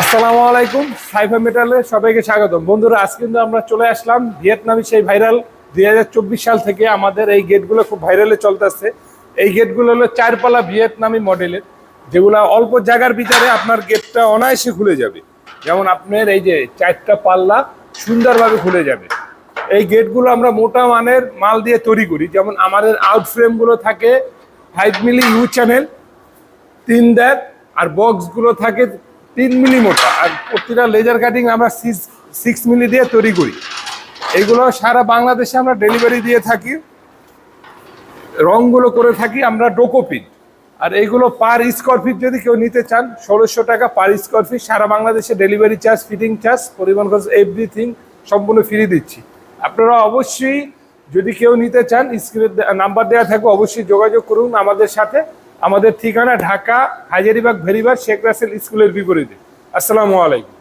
আসসালামু আলাইকুম। সাইফা মেটালে সবাইকে স্বাগতম। বন্ধুরা, আজ কিন্তু আমরা চলে আসলাম ভিয়েতনামি সেই ভাইরাল 2024 সাল থেকে আমাদের এই গেটগুলো খুব ভাইরালে চলতেছে। এই গেটগুলো হলো চারপালা ভিয়েতনামি মডেলের, যেগুলো অল্প জায়গার ভিতরে আপনার গেটটা অনায়াসে খুলে যাবে। যেমন আপনার এই যে চারটা পাল্লা সুন্দরভাবে খুলে যাবে। এই গেটগুলো আমরা মোটা মানের মাল দিয়ে তৈরি করি। যেমন আমাদের আউট ফ্রেমগুলো থাকে 5 মিলি ইউ চ্যানেল 3 দেড়, আর বক্সগুলো থাকে 3 মিলি মোটা, আর প্রতিটা লেজার কাটিং আমরা 6 মিলি দিয়ে তৈরি করি। এইগুলো সারা বাংলাদেশে আমরা ডেলিভারি দিয়ে থাকি। রংগুলো করে থাকি আমরা ডোকোপিট। আর এইগুলো পার স্কোয়ার ফিট যদি কেউ নিতে চান 1600 টাকা পার স্কোয়ার ফিট। সারা বাংলাদেশে ডেলিভারি চার্জ, ফিটিং চার্জ, পরিবহন খরচ এভরিথিং সম্পূর্ণ ফ্রি দিচ্ছি। আপনারা অবশ্যই যদি কেউ নিতে চান স্ক্রিনে নাম্বার দেওয়া থাকবে, অবশ্যই যোগাযোগ করুন আমাদের সাথে। আমাদের ঠিকানা ঢাকা হাজারীবাগ ভেরিবাগ শেখ রাসেল স্কুলের বিপরীতে। আসসালামু আলাইকুম।